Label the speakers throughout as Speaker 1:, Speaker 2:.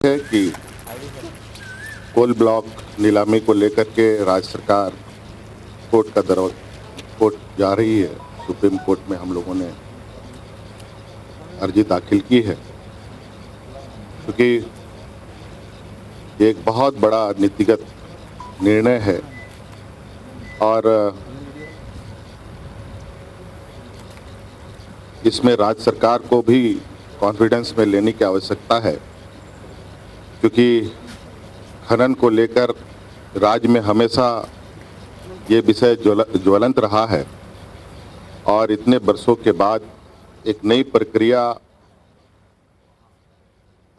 Speaker 1: है कि coal block नीलामी को लेकर के राज्य सरकार कोर्ट जा रही है। सुप्रीम कोर्ट में हम लोगों ने अर्जी दाखिल की है, क्योंकि ये एक बहुत बड़ा नीतिगत निर्णय है और इसमें राज्य सरकार को भी कॉन्फिडेंस में लेने की आवश्यकता है, क्योंकि खनन को लेकर राज्य में हमेशा ये विषय ज्वलंत रहा है और इतने वर्षों के बाद एक नई प्रक्रिया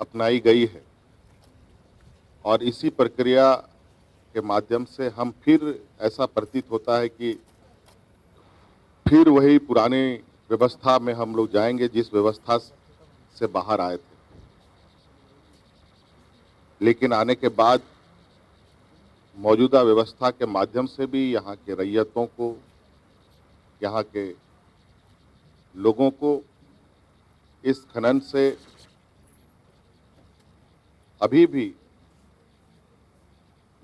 Speaker 1: अपनाई गई है और इसी प्रक्रिया के माध्यम से हम फिर ऐसा प्रतीत होता है कि फिर वही पुरानी व्यवस्था में हम लोग जाएंगे जिस व्यवस्था से बाहर आए थे। लेकिन आने के बाद मौजूदा व्यवस्था के माध्यम से भी यहाँ के रैयतों को, यहाँ के लोगों को इस खनन से अभी भी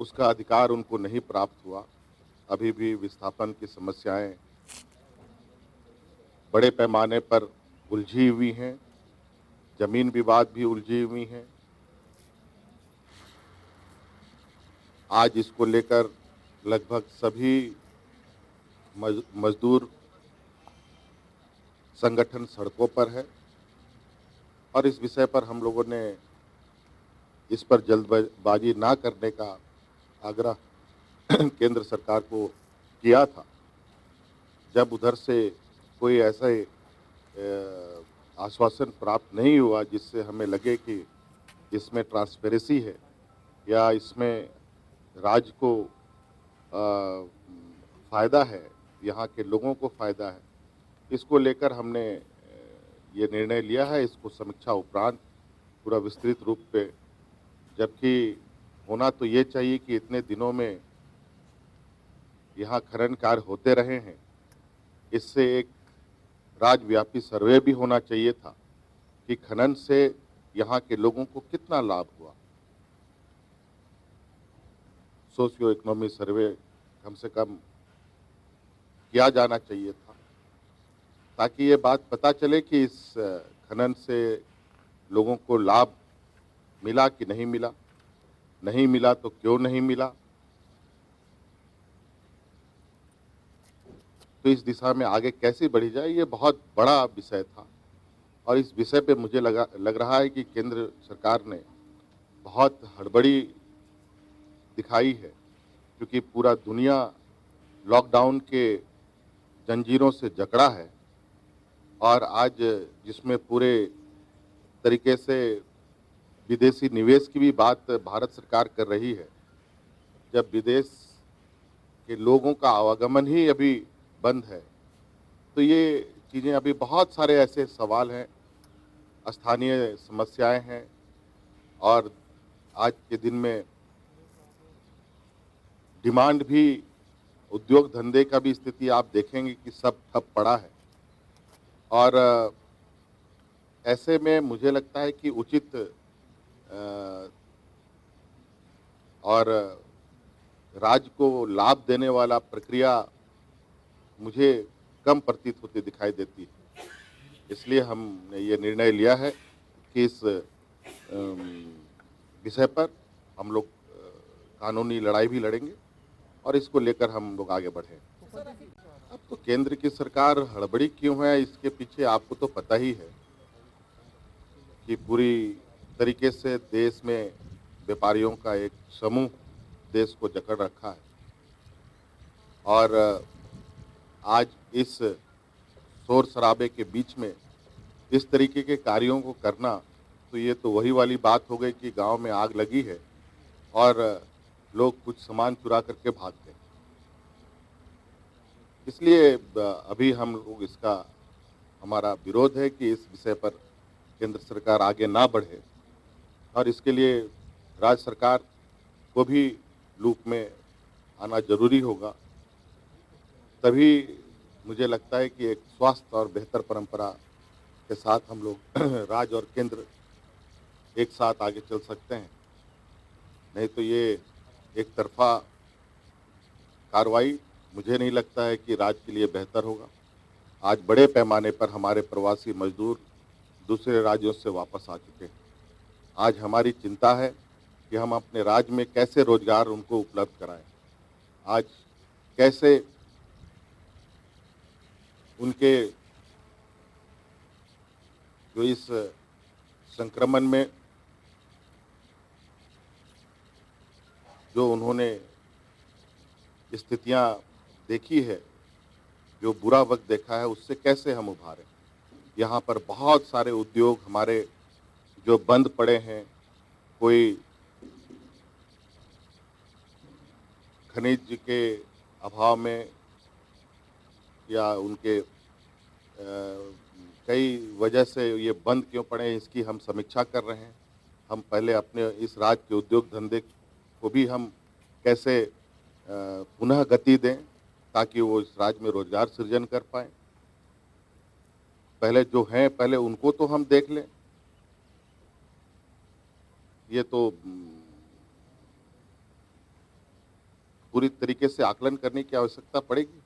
Speaker 1: उसका अधिकार उनको नहीं प्राप्त हुआ। अभी भी विस्थापन की समस्याएं बड़े पैमाने पर उलझी हुई हैं, जमीन विवाद भी उलझी हुई हैं। आज इसको लेकर लगभग सभी मजदूर संगठन सड़कों पर है और इस विषय पर हम लोगों ने इस पर जल्दबाजी ना करने का आग्रह केंद्र सरकार को किया था। जब उधर से कोई ऐसा आश्वासन प्राप्त नहीं हुआ जिससे हमें लगे कि इसमें ट्रांसपेरेंसी है या इसमें राज्य को फ़ायदा है, यहाँ के लोगों को फ़ायदा है, इसको लेकर हमने ये निर्णय लिया है। इसको समीक्षा उपरांत पूरा विस्तृत रूप पे, जबकि होना तो ये चाहिए कि इतने दिनों में यहाँ खनन कार्य होते रहे हैं, इससे एक राज्यव्यापी सर्वे भी होना चाहिए था कि खनन से यहाँ के लोगों को कितना लाभ हुआ। सोशियो इकोनॉमिक सर्वे कम से कम किया जाना चाहिए था, ताकि ये बात पता चले कि इस खनन से लोगों को लाभ मिला कि नहीं मिला, नहीं मिला तो क्यों नहीं मिला। तो इस दिशा में आगे कैसे बढ़ी जाए, ये बहुत बड़ा विषय था और इस विषय पे मुझे लग रहा है कि केंद्र सरकार ने बहुत हड़बड़ी दिखाई है, क्योंकि पूरा दुनिया लॉकडाउन के जंजीरों से जकड़ा है और आज जिसमें पूरे तरीके से विदेशी निवेश की भी बात भारत सरकार कर रही है, जब विदेश के लोगों का आवागमन ही अभी बंद है, तो ये चीज़ें अभी बहुत सारे ऐसे सवाल हैं, स्थानीय समस्याएं हैं और आज के दिन में डिमांड भी, उद्योग धंधे का भी स्थिति आप देखेंगे कि सब ठप पड़ा है और ऐसे में मुझे लगता है कि उचित और राज्य को लाभ देने वाला प्रक्रिया मुझे कम प्रतीत होती दिखाई देती है। इसलिए हमने ये निर्णय लिया है कि इस विषय पर हम लोग कानूनी लड़ाई भी लड़ेंगे और इसको लेकर हम लोग आगे बढ़ें। अब तो केंद्र की सरकार हड़बड़ी क्यों है, इसके पीछे आपको तो पता ही है कि पूरी तरीके से देश में व्यापारियों का एक समूह देश को जकड़ रखा है और आज इस शोर शराबे के बीच में इस तरीके के कार्यों को करना, तो ये तो वही वाली बात हो गई कि गांव में आग लगी है और लोग कुछ सामान चुरा करके भाग गए। इसलिए अभी हम लोग इसका, हमारा विरोध है कि इस विषय पर केंद्र सरकार आगे ना बढ़े और इसके लिए राज्य सरकार को भी लूप में आना जरूरी होगा। तभी मुझे लगता है कि एक स्वस्थ और बेहतर परंपरा के साथ हम लोग राज्य और केंद्र एक साथ आगे चल सकते हैं। नहीं तो ये एक तरफा कार्रवाई मुझे नहीं लगता है कि राज्य के लिए बेहतर होगा। आज बड़े पैमाने पर हमारे प्रवासी मजदूर दूसरे राज्यों से वापस आ चुके हैं। आज हमारी चिंता है कि हम अपने राज्य में कैसे रोजगार उनको उपलब्ध कराएं। आज कैसे उनके जो इस संक्रमण में जो उन्होंने स्थितियां देखी है, जो बुरा वक्त देखा है, उससे कैसे हम उभारें। यहाँ पर बहुत सारे उद्योग हमारे जो बंद पड़े हैं, कोई खनिज के अभाव में या उनके कई वजह से ये बंद क्यों पड़े हैं, इसकी हम समीक्षा कर रहे हैं। हम पहले अपने इस राज्य के उद्योग धंधे को भी हम कैसे पुनः गति दें ताकि वो इस राज्य में रोजगार सृजन कर पाएँ। पहले जो हैं पहले उनको तो हम देख लें। ये तो पूरी तरीके से आकलन करने की आवश्यकता पड़ेगी।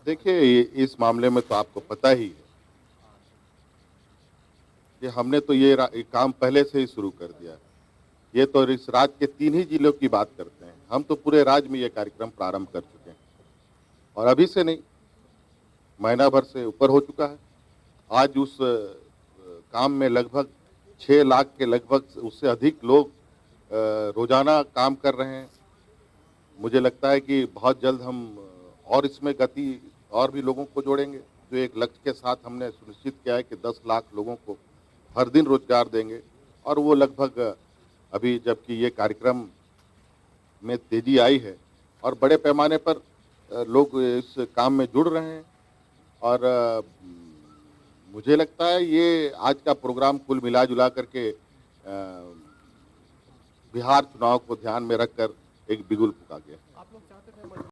Speaker 1: देखिए, इस मामले में तो आपको पता ही है कि हमने तो ये काम पहले से ही शुरू कर दिया है। ये तो इस राज्य के 3 ही जिलों की बात करते हैं। हम तो पूरे राज्य में ये कार्यक्रम प्रारंभ कर चुके हैं और अभी से नहीं, महीना भर से ऊपर हो चुका है। आज उस काम में लगभग 6 लाख के लगभग उससे अधिक लोग रोजाना काम कर रहे हैं। मुझे लगता है कि बहुत जल्द हम और इसमें गति और भी लोगों को जोड़ेंगे। जो एक लक्ष्य के साथ हमने सुनिश्चित किया है कि 10 लाख लोगों को हर दिन रोजगार देंगे और वो लगभग अभी जबकि ये कार्यक्रम में तेजी आई है और बड़े पैमाने पर लोग इस काम में जुड़ रहे हैं और मुझे लगता है ये आज का प्रोग्राम कुल मिला जुला करके बिहार चुनाव को ध्यान में रखकर एक बिगुल फूँका गया।